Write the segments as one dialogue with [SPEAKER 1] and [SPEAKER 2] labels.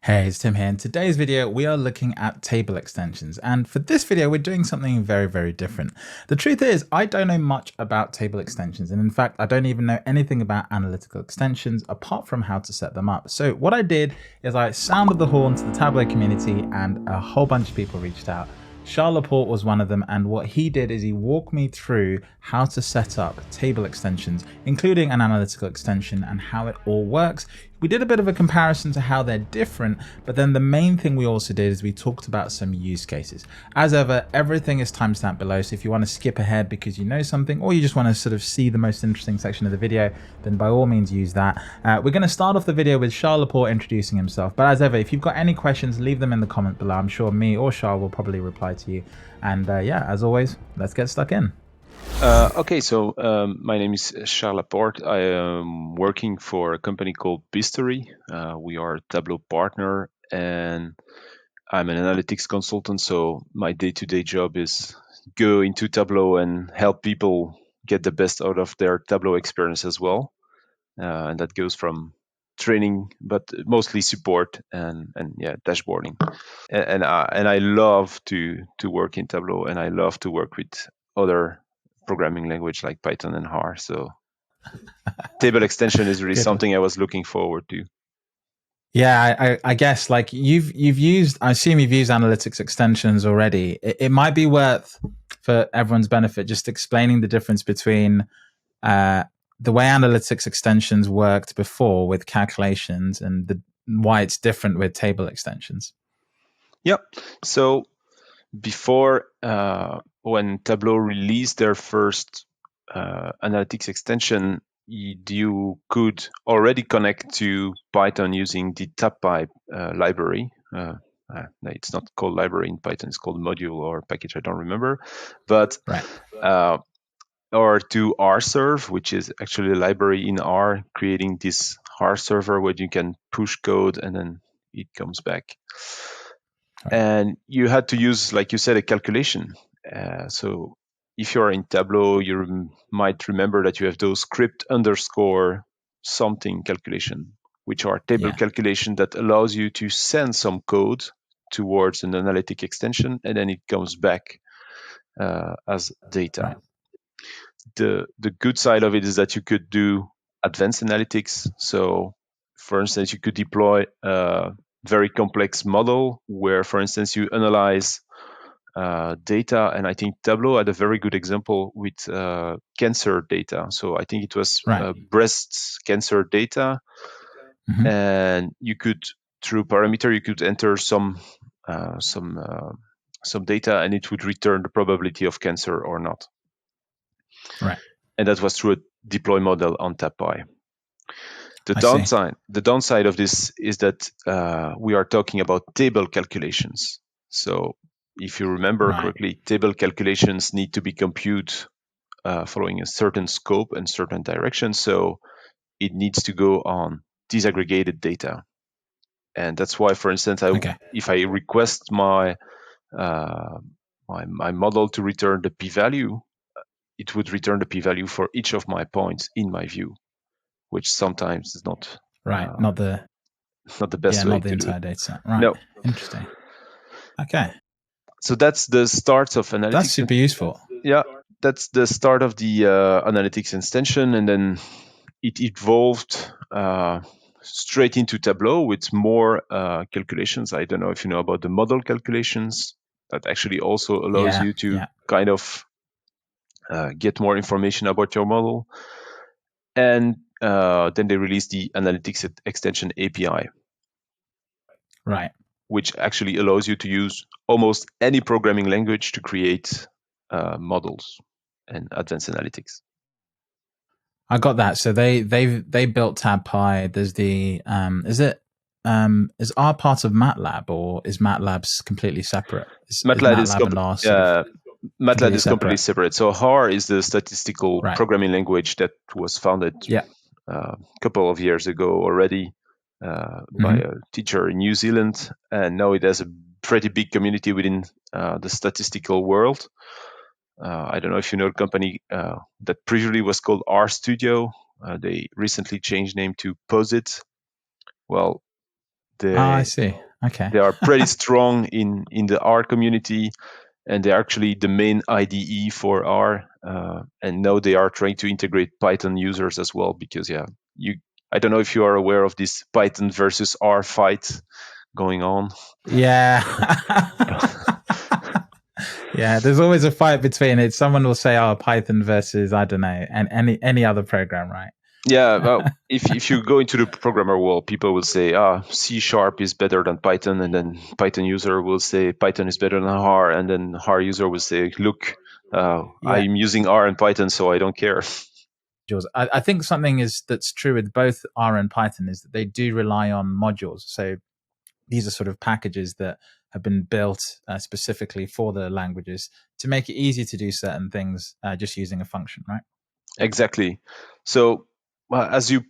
[SPEAKER 1] Hey, it's Tim here. In today's video, we are looking at table extensions. And for this video, we're doing something very, very different. The truth is, I don't know much about table extensions. And in fact, I don't even know anything about analytical extensions apart from how to set them up. So what I did is I sounded the horn to the Tableau community and a whole bunch of people reached out. Charles Laporte was one of them, and what he did is he walked me through how to set up table extensions, including an analytical extension and how it all works. We did a bit of a comparison to how they're different, but then the main thing we also did is we talked about some use cases. As ever, everything is timestamped below, so if you want to skip ahead because you know something, or you just want to sort of see the most interesting section of the video, then by all means use that. We're going to start off the video with Charles Laporte introducing himself, but as ever, if you've got any questions, leave them in the comment below. I'm sure me or Charles will probably reply to you. And yeah, as always, let's get stuck in.
[SPEAKER 2] Okay, so my name is Charles Laporte. I am working for a company called Bistory. We are a Tableau partner, and I'm an analytics consultant. So my day-to-day job is go into Tableau and help people get the best out of their Tableau experience as well. And that goes from training, but mostly support and yeah, dashboarding. And I love to work in Tableau, and I love to work with other programming language like Python and R. So table extension is really something I was looking forward to.
[SPEAKER 1] Yeah, I guess like you've used, I assume you've used analytics extensions already. It might be worth, for everyone's benefit, just explaining the difference between the way analytics extensions worked before with calculations and why it's different with table extensions.
[SPEAKER 2] Yep. So before, when Tableau released their first analytics extension, you could already connect to Python using the TabPy library. It's not called library in Python; it's called module or package. I don't remember, but
[SPEAKER 1] Right.
[SPEAKER 2] Or to Rserve, which is actually a library in R, creating this R server where you can push code and then it comes back.
[SPEAKER 1] Right.
[SPEAKER 2] And you had to use, like you said, a calculation. So if you're in Tableau, you might remember that you have those script underscore something calculation, which are table calculation that allows you to send some code towards an analytic extension, and then it comes back as data.
[SPEAKER 1] Right.
[SPEAKER 2] The good side of it is that you could do advanced analytics. So, for instance, you could deploy a very complex model where, for instance, you analyze data, and I think Tableau had a very good example with cancer data. So I think it was breast cancer data, and you could, through parameter, you could enter some data, and it would return the probability of cancer or not.
[SPEAKER 1] Right.
[SPEAKER 2] And that was through a deploy model on TabPy. The downside of this is that we are talking about table calculations. So if you remember correctly, table calculations need to be computed following a certain scope and certain direction. So it needs to go on disaggregated data. And that's why, for instance, if I request my model to return the p-value, it would return the p-value for each of my points in my view, which sometimes is not
[SPEAKER 1] not the
[SPEAKER 2] best way
[SPEAKER 1] not the
[SPEAKER 2] to do
[SPEAKER 1] entire
[SPEAKER 2] it.
[SPEAKER 1] data set. Right.
[SPEAKER 2] No.
[SPEAKER 1] Interesting. Okay.
[SPEAKER 2] So that's the start of analytics.
[SPEAKER 1] That's super useful.
[SPEAKER 2] Yeah, that's the start of the analytics extension, and then it evolved straight into Tableau with more calculations. I don't know if you know about the model calculations. That actually also allows you to kind of get more information about your model. And then they released the analytics extension API.
[SPEAKER 1] Right.
[SPEAKER 2] Which actually allows you to use almost any programming language to create models and advanced analytics.
[SPEAKER 1] I got that. So they built TabPy. There's the is R part of MATLAB, or is MATLAB's completely separate?
[SPEAKER 2] MATLAB is completely separate. So R is the statistical programming language that was founded a couple of years ago already by a teacher in New Zealand, and now it has a pretty big community within the statistical world. I don't know if you know a company that previously was called RStudio. They recently changed name to POSIT. Well,
[SPEAKER 1] I
[SPEAKER 2] They
[SPEAKER 1] see. Okay.
[SPEAKER 2] they are pretty strong in the R community, and they're actually the main IDE for R. And now they are trying to integrate Python users as well, because I don't know if you are aware of this Python versus R fight going on.
[SPEAKER 1] Yeah. Yeah, there's always a fight between it. Someone will say, "Oh, Python versus I don't know, and any other program, right?"
[SPEAKER 2] Yeah, well, if you go into the programmer world, people will say, C# is better than Python, and then Python user will say Python is better than R, and then R user will say, look,
[SPEAKER 1] Yeah,
[SPEAKER 2] I'm using R and Python, so I don't care.
[SPEAKER 1] I think something that's true with both R and Python is that they do rely on modules. So these are sort of packages that have been built specifically for the languages to make it easy to do certain things just using a function, right?
[SPEAKER 2] Exactly. So as you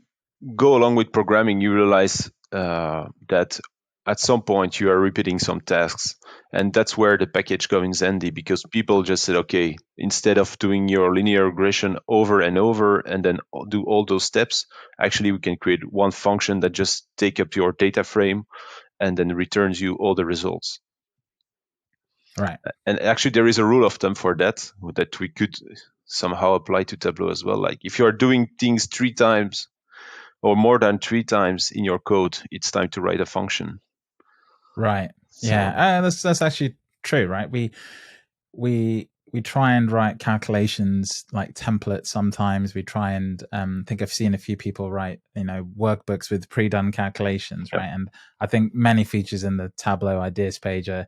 [SPEAKER 2] go along with programming, you realize that at some point you are repeating some tasks. And that's where the package comes handy, because people just said, okay, instead of doing your linear regression over and over and then do all those steps, actually we can create one function that just take up your data frame and then returns you all the results.
[SPEAKER 1] Right.
[SPEAKER 2] And actually there is a rule of thumb for that we could somehow apply to Tableau as well. Like if you are doing things 3 times or more than 3 times in your code, it's time to write a function.
[SPEAKER 1] Right.
[SPEAKER 2] So
[SPEAKER 1] Yeah. That's actually true, right? We try and write calculations like templates. Sometimes we try and think I've seen a few people write workbooks with pre-done calculations,
[SPEAKER 2] yep.
[SPEAKER 1] right? And I think many features in the Tableau ideas page are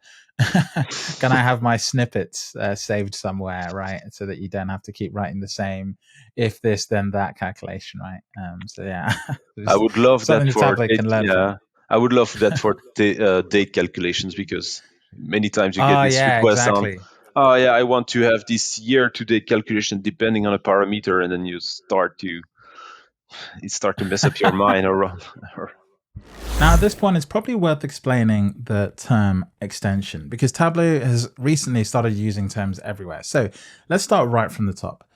[SPEAKER 1] can I have my snippets saved somewhere, right? So that you don't have to keep writing the same if this then that calculation, right? So yeah,
[SPEAKER 2] I
[SPEAKER 1] it's
[SPEAKER 2] would love that
[SPEAKER 1] something the
[SPEAKER 2] for
[SPEAKER 1] tablet
[SPEAKER 2] date,
[SPEAKER 1] can learn from.
[SPEAKER 2] yeah. I would love that for date calculations, because many times you get
[SPEAKER 1] Oh
[SPEAKER 2] this
[SPEAKER 1] yeah,
[SPEAKER 2] request on,
[SPEAKER 1] exactly.
[SPEAKER 2] oh yeah, I want to have this year to date calculation depending on a parameter, and then you start to mess up your mind or run.
[SPEAKER 1] Now, at this point, it's probably worth explaining the term extension because Tableau has recently started using terms everywhere. So let's start right from the top.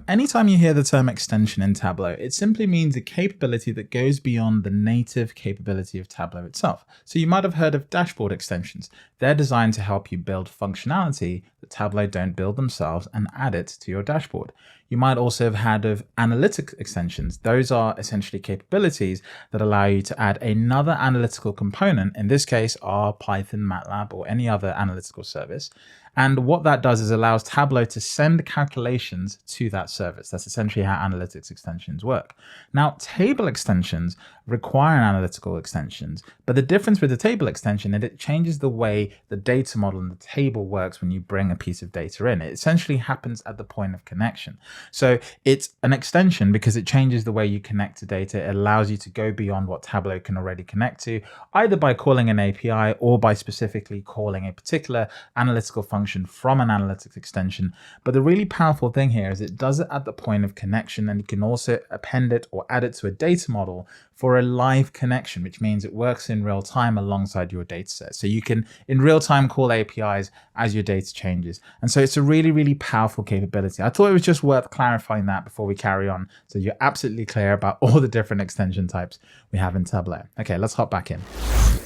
[SPEAKER 1] Anytime you hear the term extension in Tableau, it simply means a capability that goes beyond the native capability of Tableau itself. So you might have heard of dashboard extensions. They're designed to help you build functionality that Tableau don't build themselves and add it to your dashboard. You might also have heard of analytic extensions. Those are essentially capabilities that allow you to add another analytical component, in this case, R, Python, MATLAB, or any other analytical service. And what that does is allows Tableau to send calculations to that service. That's essentially how analytics extensions work. Now, table extensions require an analytical extensions, but the difference with the table extension is it changes the way the data model in the table works when you bring a piece of data in. It essentially happens at the point of connection. So it's an extension because it changes the way you connect to data. It allows you to go beyond what Tableau can already connect to, either by calling an API or by specifically calling a particular analytical function from an analytics extension. But the really powerful thing here is it does it at the point of connection, and you can also append it or add it to a data model for a live connection, which means it works in real time alongside your data set. So you can in real time call APIs as your data changes. And so it's a really, really powerful capability. I thought it was just worth clarifying that before we carry on, so you're absolutely clear about all the different extension types we have in Tableau. Okay, let's hop back in.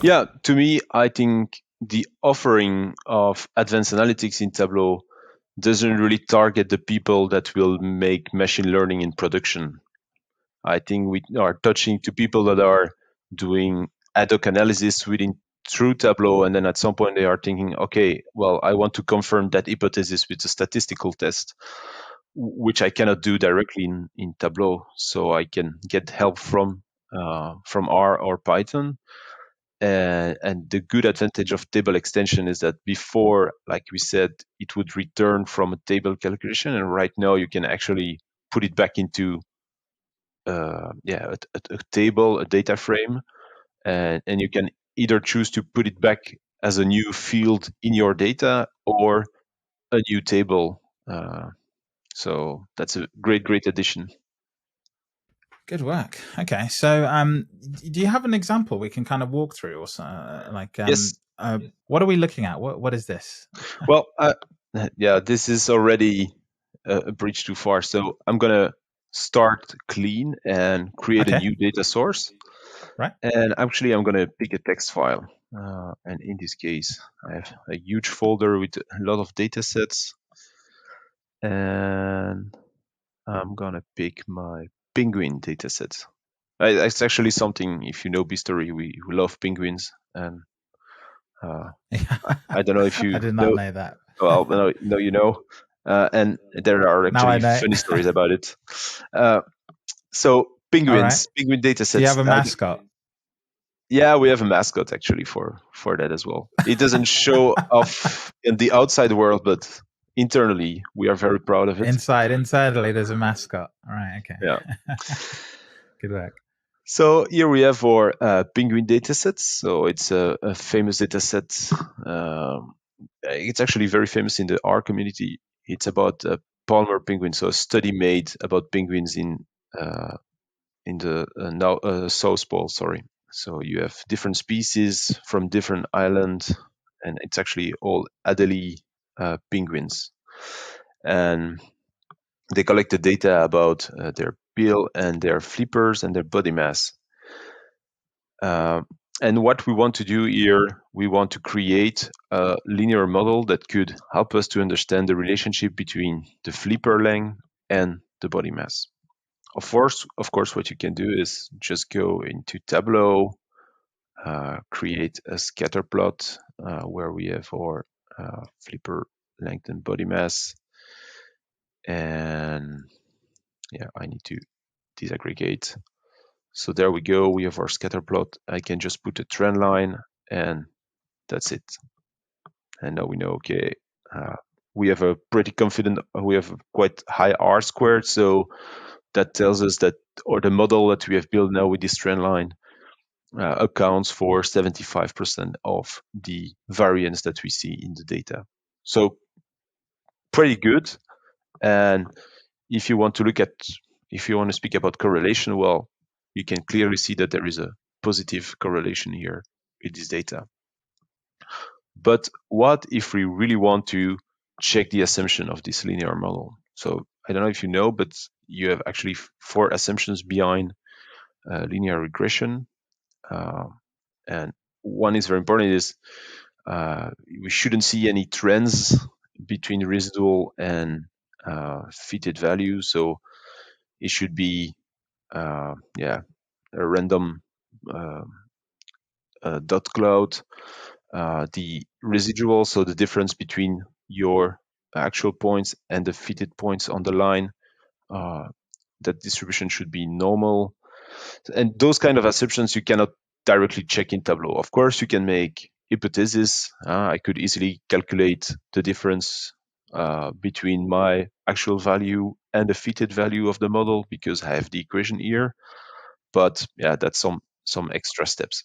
[SPEAKER 2] Yeah, to me, I think the offering of advanced analytics in Tableau doesn't really target the people that will make machine learning in production. I think we are touching to people that are doing ad hoc analysis within through Tableau, and then at some point they are thinking, okay, well, I want to confirm that hypothesis with a statistical test, which I cannot do directly in Tableau. So I can get help from R or Python. And the good advantage of table extension is that before, like we said, it would return from a table calculation, and right now you can actually put it back into a table, a data frame, and you can either choose to put it back as a new field in your data or a new table. So that's a great addition.
[SPEAKER 1] Good work. Okay, so do you have an example we can kind of walk through, or like
[SPEAKER 2] Yes.
[SPEAKER 1] what are we looking at? What is this?
[SPEAKER 2] Well, yeah, this is already a bridge too far. So I'm gonna start clean and create a
[SPEAKER 1] Okay.
[SPEAKER 2] new data source.
[SPEAKER 1] right?
[SPEAKER 2] And actually, I'm going to pick a text file. And in this case, I have a huge folder with a lot of data sets. And I'm going to pick my penguin data set. It's actually something, if you know Bistory, we love penguins. And I don't know if
[SPEAKER 1] I
[SPEAKER 2] you
[SPEAKER 1] did not
[SPEAKER 2] know.
[SPEAKER 1] know that.
[SPEAKER 2] Well, no, you know. And there are
[SPEAKER 1] Now I
[SPEAKER 2] actually
[SPEAKER 1] know.
[SPEAKER 2] funny stories about it. So
[SPEAKER 1] All right.
[SPEAKER 2] penguin data
[SPEAKER 1] Do you
[SPEAKER 2] sets.
[SPEAKER 1] have a mascot?
[SPEAKER 2] Yeah, we have a mascot actually for that as well. It doesn't show off in the outside world, but internally we are very proud of it.
[SPEAKER 1] Internally, there's a mascot. All right. Okay.
[SPEAKER 2] Yeah.
[SPEAKER 1] Good work.
[SPEAKER 2] So here we have our penguin datasets. So it's a famous dataset. It's actually very famous in the R community. It's about Palmer penguins, so a study made about penguins in the now South Pole. Sorry. So you have different species from different islands, and it's actually all Adelie penguins. And they collected data about their bill and their flippers and their body mass. And what we want to do here, we want to create a linear model that could help us to understand the relationship between the flipper length and the body mass. Of course, what you can do is just go into Tableau, create a scatter plot where we have our flipper length and body mass. And yeah, I need to disaggregate. So there we go. We have our scatter plot. I can just put a trend line and that's it. And now we know, okay, we have a pretty confident, we have quite high R squared. So that tells us that, or the model that we have built now with this trend line accounts for 75% of the variance that we see in the data. So pretty good. And if you want to speak about correlation, well, you can clearly see that there is a positive correlation here with this data. But what if we really want to check the assumption of this linear model? So I don't know if you know, but you have actually 4 assumptions behind linear regression. And one is very important is we shouldn't see any trends between residual and fitted values. So it should be a random dot cloud. The residual, so the difference between your actual points and the fitted points on the line, that distribution should be normal. And those kind of assumptions you cannot directly check in Tableau. Of course, you can make hypotheses. I could easily calculate the difference between my actual value and the fitted value of the model because I have the equation here. But yeah, that's some extra steps.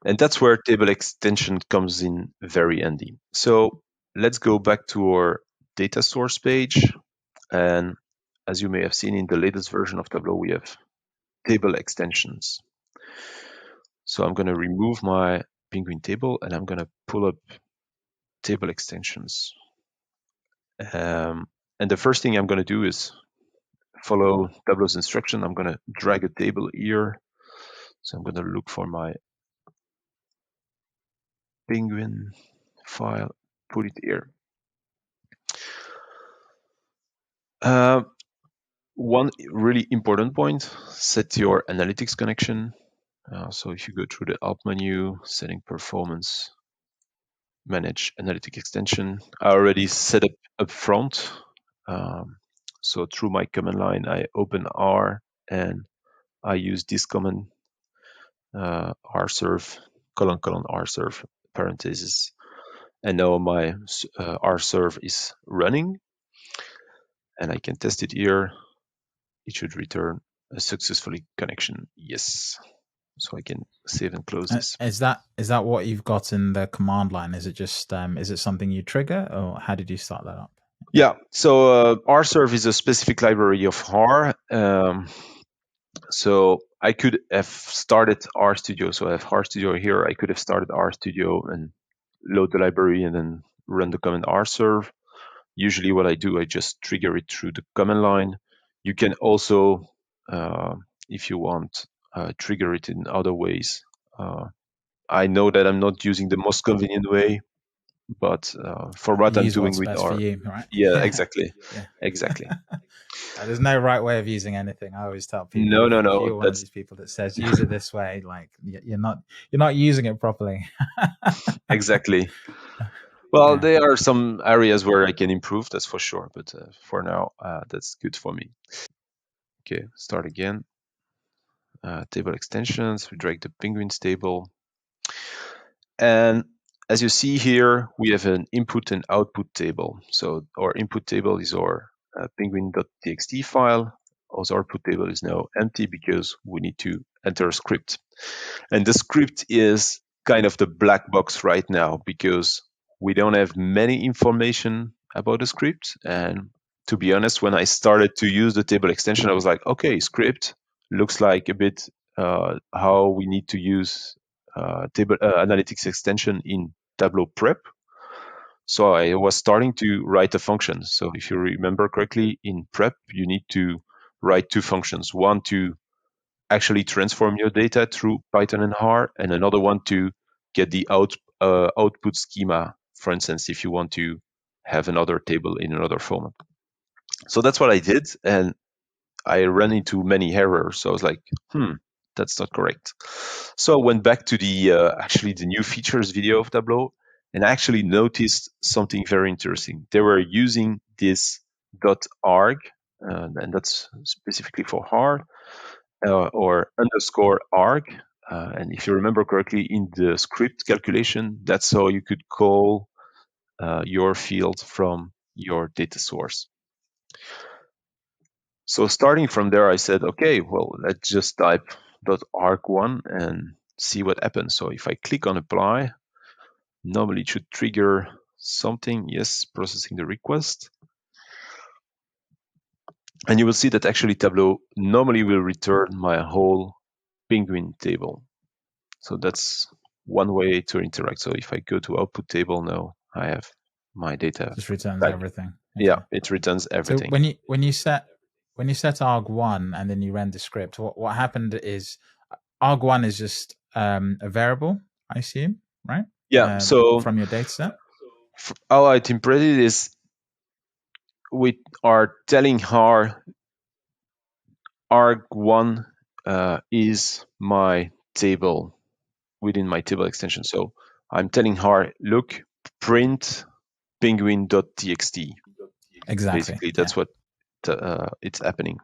[SPEAKER 2] And that's where table extension comes in very handy. So let's go back to our data source page. And as you may have seen in the latest version of Tableau, we have table extensions. So I'm going to remove my penguin table and I'm going to pull up table extensions. And the first thing I'm going to do is follow Tableau's instruction. I'm going to drag a table here. So I'm going to look for my penguin file, put it here. One really important point, set your analytics connection. So if you go through the Alt menu, setting performance, manage analytic extension, I already set up front. So through my command line, I open R and I use this command, rserve, : rserve, parentheses. And now my rserve is running and I can test it here. It should return a successfully connection. Yes. So I can save and close this.
[SPEAKER 1] Is that what you've got in the command line? Is it just is it something you trigger, or how did you start that up?
[SPEAKER 2] Yeah. So Rserve is a specific library of R. So I could have started RStudio. So I have RStudio here. I could have started RStudio and load the library and then run the command rserve. Usually what I do, I just trigger it through the command line. You can also, if you want, trigger it in other ways. I know that I'm not using the most convenient way, but for what
[SPEAKER 1] You
[SPEAKER 2] I'm
[SPEAKER 1] use
[SPEAKER 2] doing
[SPEAKER 1] what's
[SPEAKER 2] with
[SPEAKER 1] best for
[SPEAKER 2] R,
[SPEAKER 1] you, right?
[SPEAKER 2] yeah,
[SPEAKER 1] Yeah,
[SPEAKER 2] exactly,
[SPEAKER 1] yeah.
[SPEAKER 2] exactly.
[SPEAKER 1] There's no right way of using anything. I always tell people
[SPEAKER 2] No, no,
[SPEAKER 1] if
[SPEAKER 2] no.
[SPEAKER 1] you're one of
[SPEAKER 2] That's
[SPEAKER 1] these people that says use it this way, like you're not using it properly.
[SPEAKER 2] exactly. Well,
[SPEAKER 1] Yeah,
[SPEAKER 2] there are some areas where I can improve, that's for sure. But for now, that's good for me. Okay, start again. Table extensions. We drag the penguins table. And as you see here, we have an input and output table. So our input table is our penguin.txt file. Our output table is now empty because we need to enter a script. And the script is kind of the black box right now because we don't have many information about the script. And to be honest, when I started to use the table extension, I was like, okay, script looks like a bit how we need to use table analytics extension in Tableau Prep. So I was starting to write a function. So if you remember correctly, in Prep, you need to write two functions. One to actually transform your data through Python and R, and another one to get the output schema, for instance, if you want to have another table in another format. So that's what I did, and I ran into many errors. So I was like, that's not correct. So I went back to the actually the new features video of Tableau, and I actually noticed something very interesting. They were using this .arg, and that's specifically for R, or underscore arg. And if you remember correctly, in the script calculation, that's how you could call your field from your data source. So starting from there, I said, okay, well, let's just type .arg1 and see what happens. So if I click on apply, normally it should trigger something. Yes, processing the request. And you will see that actually Tableau normally will return my whole penguin table. So that's one way to interact. So if I go to output table now, I have my data
[SPEAKER 1] just returns
[SPEAKER 2] back.
[SPEAKER 1] everything.
[SPEAKER 2] Yeah,
[SPEAKER 1] Okay.
[SPEAKER 2] it returns
[SPEAKER 1] So
[SPEAKER 2] everything.
[SPEAKER 1] when you set arg1 and then you ran the script, what happened is arg1 is just a variable, I assume, right?
[SPEAKER 2] Yeah, so
[SPEAKER 1] From your data set.
[SPEAKER 2] how I interpret it is we are telling her arg1 is my table within my table extension. So I'm telling her, look, print penguin.txt.
[SPEAKER 1] Exactly.
[SPEAKER 2] Basically,
[SPEAKER 1] Yeah.
[SPEAKER 2] that's what it's happening.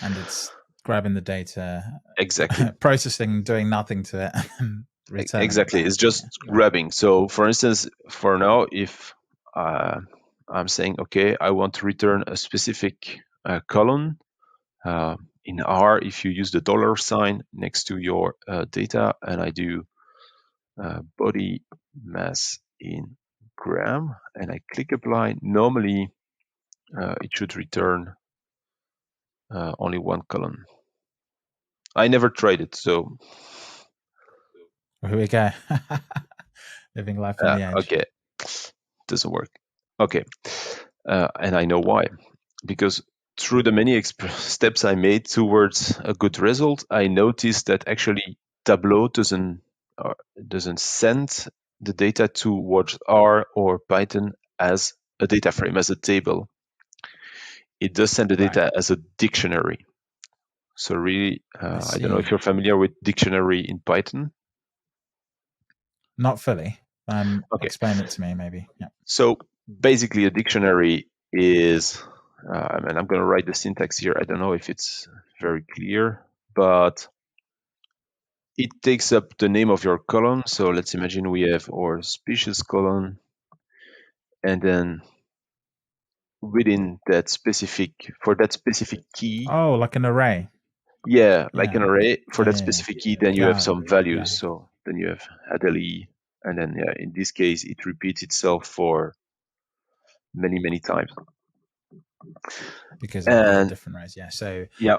[SPEAKER 1] And it's grabbing the data,
[SPEAKER 2] Exactly.
[SPEAKER 1] processing, doing nothing to it, and returning it
[SPEAKER 2] Exactly.
[SPEAKER 1] back.
[SPEAKER 2] It's just grabbing. So, for instance, for now, if I'm saying, okay, I want to return a specific column in R, if you use the dollar sign next to your data, and I do body mass in gram, and I click apply, normally it should return only one column. I never tried it, so
[SPEAKER 1] Here we go. Living life on the edge.
[SPEAKER 2] okay, doesn't work. Okay, and I know why. Because through the many steps I made towards a good result, I noticed that actually Tableau doesn't send the data towards R or Python as a data frame, as a table. It does send the
[SPEAKER 1] Right.
[SPEAKER 2] data as a dictionary. So really,
[SPEAKER 1] I
[SPEAKER 2] I don't know if
[SPEAKER 1] see.
[SPEAKER 2] you're familiar with dictionary in Python.
[SPEAKER 1] Not fully.
[SPEAKER 2] Okay,
[SPEAKER 1] Explain it to me, maybe. Yeah.
[SPEAKER 2] so basically a dictionary is, and I'm going to write the syntax here. I don't know if it's very clear, but it takes up the name of your column. So let's imagine we have our species column, and then within that specific, for that specific key,
[SPEAKER 1] Oh, like an array.
[SPEAKER 2] yeah, like an
[SPEAKER 1] Yeah.
[SPEAKER 2] array, for
[SPEAKER 1] Yeah.
[SPEAKER 2] that
[SPEAKER 1] Yeah. Yeah.
[SPEAKER 2] specific key, then you have
[SPEAKER 1] Got it.
[SPEAKER 2] some values.
[SPEAKER 1] Yeah.
[SPEAKER 2] So then you have Adelie, and then yeah, in this case, it repeats itself for many, many times.
[SPEAKER 1] Because of the
[SPEAKER 2] And
[SPEAKER 1] different arrays. Yeah. So
[SPEAKER 2] yeah,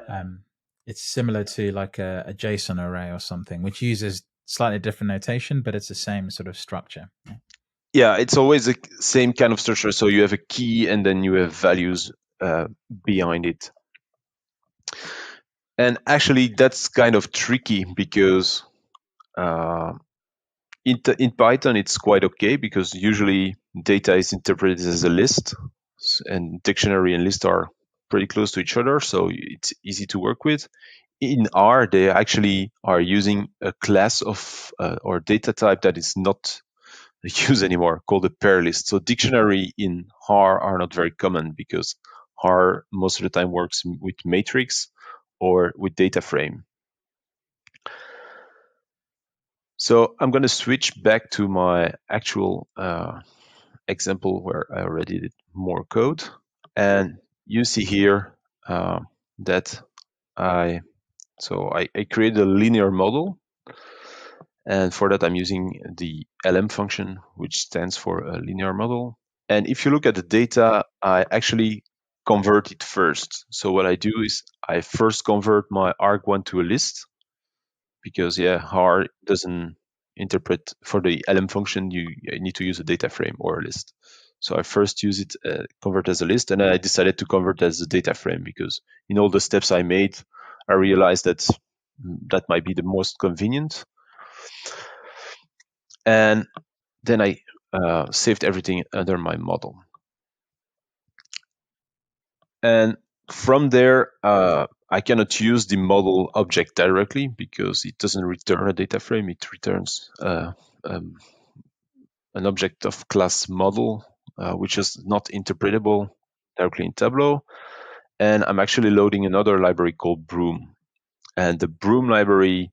[SPEAKER 1] it's similar to like a JSON array or something, which uses slightly different notation, but it's the same sort of structure. Yeah.
[SPEAKER 2] yeah, it's always the same kind of structure. So you have a key, and then you have values behind it. And actually, that's kind of tricky because uh, in Python, it's quite okay because usually data is interpreted as a list, and dictionary and list are pretty close to each other, so it's easy to work with. In R, they actually are using a class of or data type that is not used anymore, called a pair list. So dictionary in R are not very common because R most of the time works with matrix or with data frame. So I'm going to switch back to my actual example where I already did more code. And you see here that I created a linear model. And for that, I'm using the LM function, which stands for a linear model. And if you look at the data, I actually convert it first. So what I do is I first convert my arg1 to a list, because R doesn't interpret for the LM function. You need to use a data frame or a list. So I first use it, convert as a list, and then I decided to convert as a data frame because in all the steps I made, I realized that that might be the most convenient. And then I saved everything under my model. And from there, I cannot use the model object directly because it doesn't return a data frame. It returns um, an object of class model, which is not interpretable directly in Tableau. And I'm actually loading another library called Broom. And the Broom library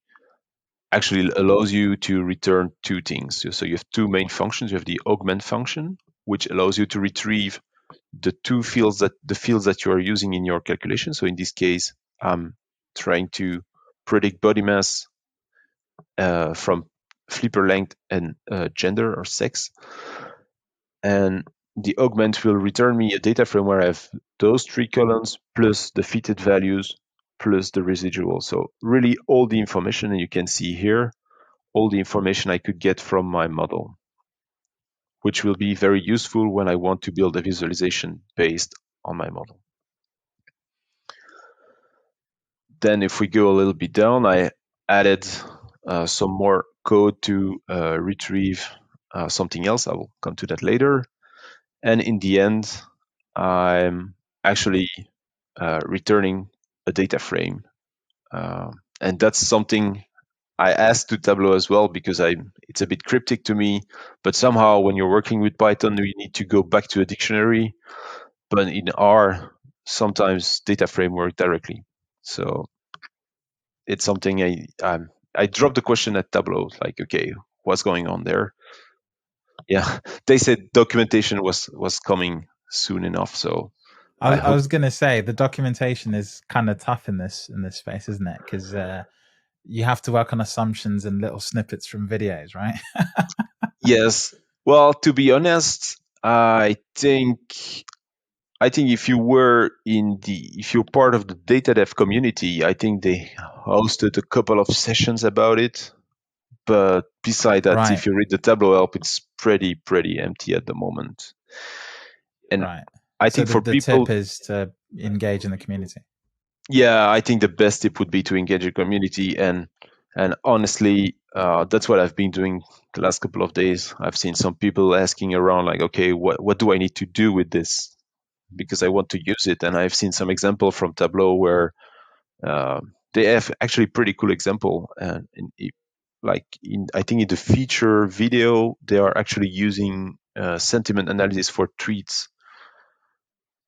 [SPEAKER 2] actually allows you to return two things. So you have two main functions. You have the augment function, which allows you to retrieve the fields that you are using in your calculation. So in this case, I'm trying to predict body mass from flipper length and gender or sex. And the augment will return me a data frame where I have those three columns plus the fitted values plus the residual. So really all the information, and you can see here all the information I could get from my model, which will be very useful when I want to build a visualization based on my model. Then if we go a little bit down, I added some more code to retrieve something else. I will come to that later. And in the end, I'm actually returning a data frame. And that's something I asked to Tableau as well because it's a bit cryptic to me. But somehow when you're working with Python, you need to go back to a dictionary. But in R, sometimes data frame work directly. So it's something I dropped the question at Tableau, like, okay, what's going on there? Yeah, they said documentation was coming soon enough, so I
[SPEAKER 1] I
[SPEAKER 2] hope.
[SPEAKER 1] was gonna say the documentation is kind of tough in this space, isn't it? Because you have to work on assumptions and little snippets from videos, right?
[SPEAKER 2] Yes. Well, to be honest, I think if you're part of the data dev community, I think they hosted a couple of sessions about it. But beside that,
[SPEAKER 1] Right,
[SPEAKER 2] if you read the Tableau help, it's pretty empty at the moment. And
[SPEAKER 1] right.
[SPEAKER 2] I
[SPEAKER 1] So
[SPEAKER 2] think for
[SPEAKER 1] the tip
[SPEAKER 2] people,
[SPEAKER 1] is to engage in the community.
[SPEAKER 2] yeah, I think the best tip would be to engage the community. And honestly, that's what I've been doing the last couple of days. I've seen some people asking around, like, okay, what do I need to do with this? Because I want to use it. And I've seen some example from Tableau where they have actually pretty cool example. And I think in the feature video, they are actually using sentiment analysis for tweets,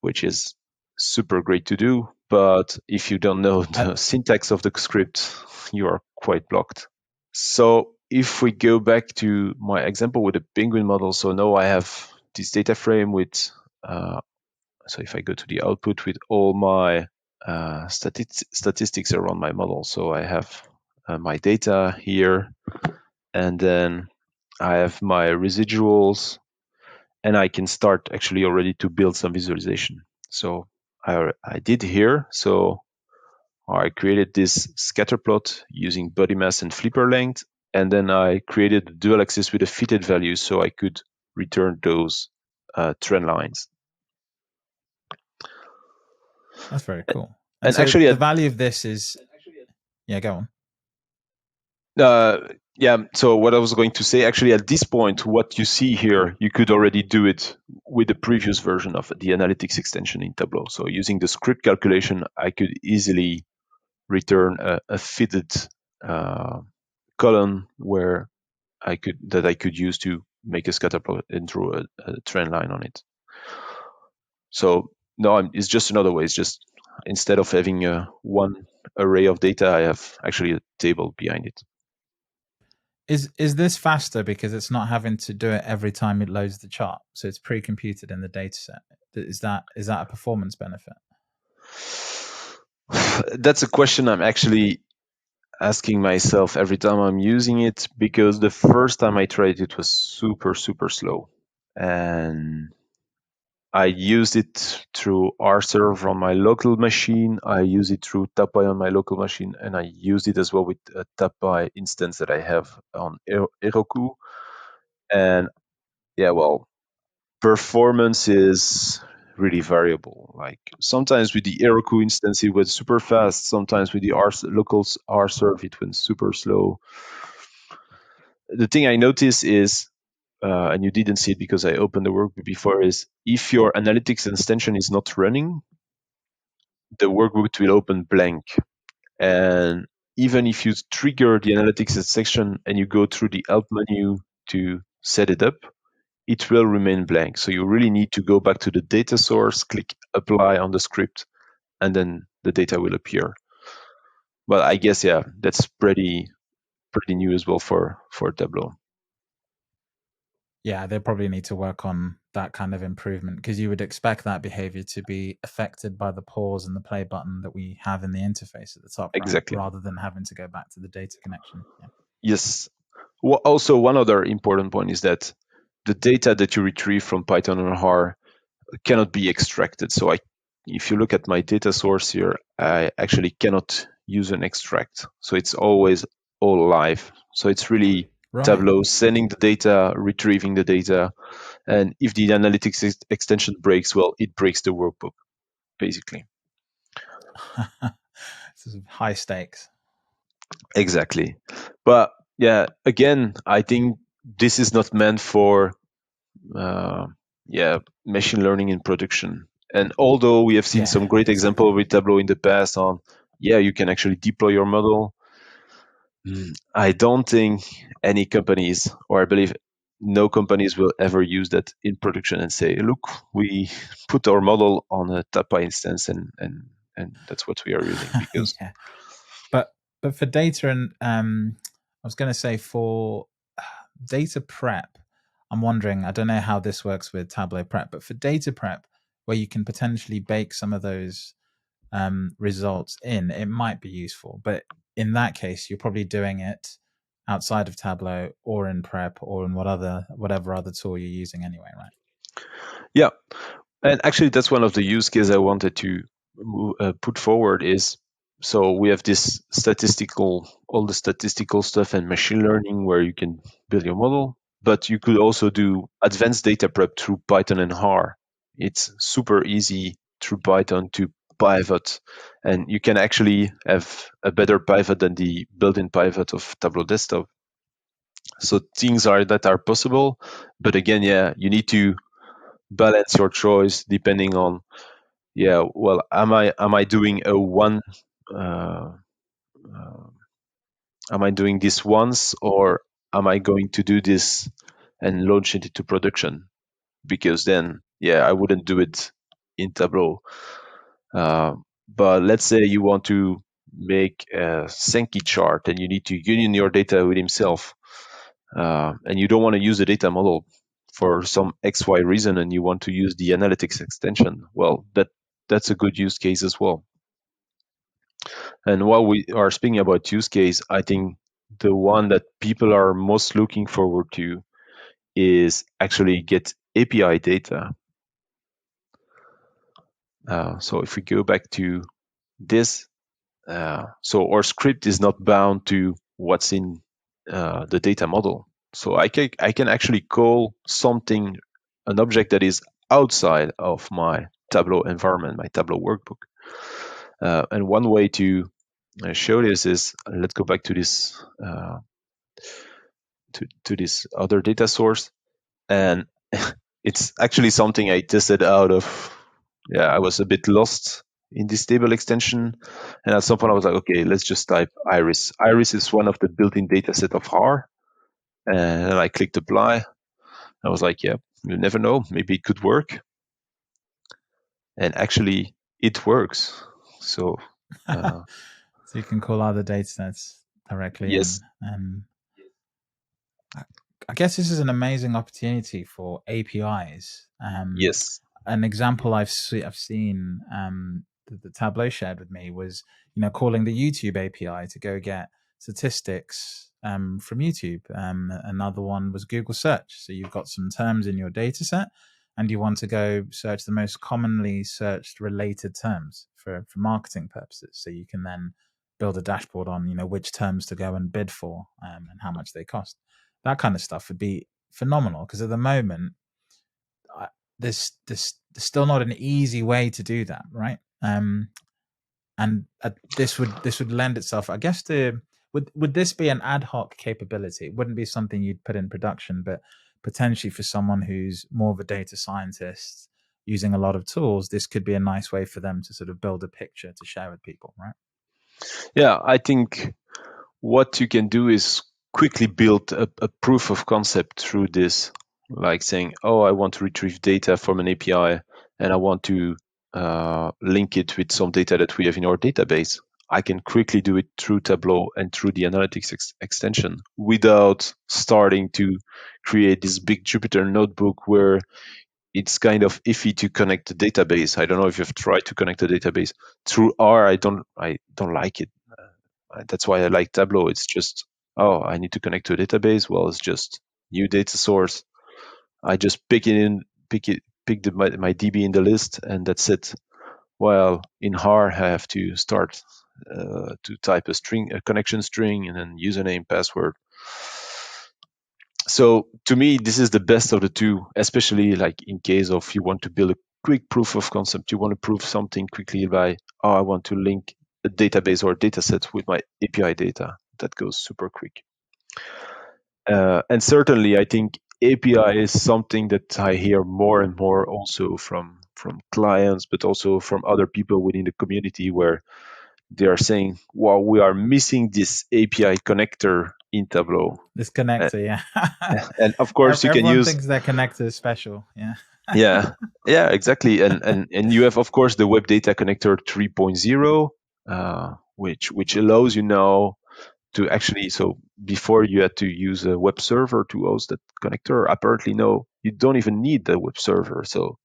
[SPEAKER 2] which is super great to do. But if you don't know
[SPEAKER 1] I,
[SPEAKER 2] the syntax of the script, you are quite blocked. So if we go back to my example with the penguin model, so now I have this data frame with, so if I go to the output with all my statistics around my model, so I have my data here, and then I have my residuals, and I can start actually already to build some visualization. So I did here. So I created this scatter plot using body mass and flipper length, and then I created a dual axis with a fitted value so I could return those trend lines.
[SPEAKER 1] that's very cool. And
[SPEAKER 2] And
[SPEAKER 1] so
[SPEAKER 2] actually,
[SPEAKER 1] the value of this is, yeah, go on.
[SPEAKER 2] yeah. So what I was going to say, actually, at this point, what you see here, you could already do it with the previous version of the analytics extension in Tableau. So using the script calculation, I could easily return a fitted column where I could use to make a scatter plot and draw a trend line on it. So no, it's just another way. It's just instead of having one array of data, I have actually a table behind it.
[SPEAKER 1] Is this faster because it's not having to do it every time it loads the chart? So it's pre-computed in the data set. Is that a performance benefit?
[SPEAKER 2] That's a question I'm actually asking myself every time I'm using it, because the first time I tried it was super, super slow. And I used it through Rserve on my local machine. I use it through TabPy on my local machine, and I used it as well with a TabPy instance that I have on Heroku. And yeah, well, performance is really variable. Like sometimes with the Heroku instance, it went super fast. Sometimes with the local Rserve, it went super slow. The thing I notice is, and you didn't see it because I opened the workbook before, is if your analytics extension is not running, the workbook will open blank. And even if you trigger the analytics section and you go through the help menu to set it up, it will remain blank. So you really need to go back to the data source, click apply on the script, and then the data will appear. But I guess, yeah, that's pretty new as well for Tableau.
[SPEAKER 1] Yeah, they probably need to work on that kind of improvement, because you would expect that behavior to be affected by the pause and the play button that we have in the interface at the top, right?
[SPEAKER 2] Exactly.
[SPEAKER 1] Rather than having to go back to the data connection. Yeah.
[SPEAKER 2] Yes. Well, also, one other important point is that the data that you retrieve from Python and R cannot be extracted. So if you look at my data source here, I actually cannot use an extract. So it's always all live. So it's really
[SPEAKER 1] Right.
[SPEAKER 2] Tableau sending the data, retrieving the data, and if the analytics extension breaks, well, it breaks the workbook, basically.
[SPEAKER 1] This is high stakes.
[SPEAKER 2] Exactly. But yeah, again, I think this is not meant for uh, machine learning in production. And although we have seen
[SPEAKER 1] Yeah,
[SPEAKER 2] some great
[SPEAKER 1] exactly.
[SPEAKER 2] example with Tableau in the past on, you can actually deploy your model. I don't think any companies, or I believe no companies, will ever use that in production and say, look, we put our model on a TabPy instance and that's what we are using. Because
[SPEAKER 1] Yeah, but for data and I was going to say for data prep, I'm wondering, I don't know how this works with Tableau prep, but for data prep, where you can potentially bake some of those results in, it might be useful. But in that case, you're probably doing it outside of Tableau or in prep or in whatever other tool you're using anyway, right?
[SPEAKER 2] yeah, and actually that's one of the use cases I wanted to put forward is, so we have this all the statistical stuff and machine learning where you can build your model, but you could also do advanced data prep through Python and R. It's super easy through Python to pivot, and you can actually have a better pivot than the built-in pivot of Tableau Desktop. So things are possible, but again, you need to balance your choice depending on, well, am I doing a one uh, uh, am I doing this once, or am I going to do this and launch it into production? Because then, I wouldn't do it in Tableau. But let's say you want to make a Sankey chart and you need to union your data with himself, and you don't want to use the data model for some XY reason, and you want to use the analytics extension. Well, that's a good use case as well. And while we are speaking about use case, I think the one that people are most looking forward to is actually get API data. So if we go back to this, so our script is not bound to what's in the data model. So I can actually call something, an object that is outside of my Tableau environment, my Tableau workbook. And one way to show this is, let's go back to this to this other data source, and it's actually something I tested out of. Yeah, I was a bit lost in this table extension, and at some point I was like, okay, let's just type iris. Iris is one of the built-in data set of R, and I clicked apply. I was like, yeah, you never know, maybe it could work, and actually it works. So
[SPEAKER 1] So you can call other data sets directly
[SPEAKER 2] yes,
[SPEAKER 1] in. And I guess this is an amazing opportunity for APIs.
[SPEAKER 2] yes,
[SPEAKER 1] An example I've seen that the Tableau shared with me was, calling the YouTube API to go get statistics from YouTube. Another one was Google Search. So you've got some terms in your data set, and you want to go search the most commonly searched related terms for marketing purposes. So you can then build a dashboard on, which terms to go and bid for, and how much they cost. That kind of stuff would be phenomenal, because at the moment, there's still not an easy way to do that, right? And this would lend itself, I guess, to would this be an ad hoc capability? It wouldn't be something you'd put in production, but potentially for someone who's more of a data scientist using a lot of tools, this could be a nice way for them to sort of build a picture to share with people, right?
[SPEAKER 2] yeah. I think what you can do is quickly build a proof of concept through this, like saying, oh, I want to retrieve data from an API, and I want to link it with some data that we have in our database. I can quickly do it through Tableau and through the analytics extension without starting to create this big Jupyter notebook where it's kind of iffy to connect the database. I don't know if you've tried to connect a database through R. I don't like it. That's why I like Tableau. It's just, oh, I need to connect to a database. Well, it's just new data source. I just pick my DB in the list, and that's it. While in R, I have to start to type a connection string, and then username, password. So to me, this is the best of the two, especially like in case of you want to build a quick proof of concept. You want to prove something quickly by, oh, I want to link a database or a data set with my API data. That goes super quick. And certainly, I think API is something that I hear more and more also from clients, but also from other people within the community, where they are saying, "Wow, we are missing this API connector in Tableau."
[SPEAKER 1] This
[SPEAKER 2] Uh,
[SPEAKER 1] connector, yeah.
[SPEAKER 2] and of course, you can
[SPEAKER 1] Everyone
[SPEAKER 2] use,
[SPEAKER 1] thinks their connector is special, yeah.
[SPEAKER 2] yeah, yeah, exactly. And you have, of course, the Web Data Connector 3.0, which allows you now to actually, so before you had to use a web server to host that connector. Apparently, no, you don't even need the web server. So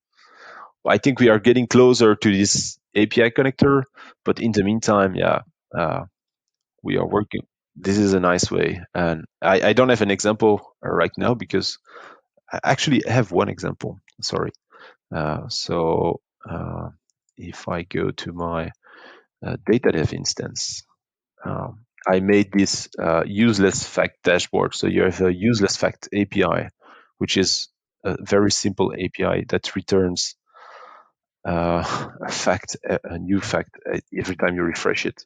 [SPEAKER 2] I think we are getting closer to this API connector, but in the meantime, yeah, we are working. This is a nice way, and I don't have an example right now because I actually have one example. Sorry. So if I go to my data dev instance, I made this useless fact dashboard. So you have a useless fact API, which is a very simple API that returns a fact, a new fact every time you refresh it.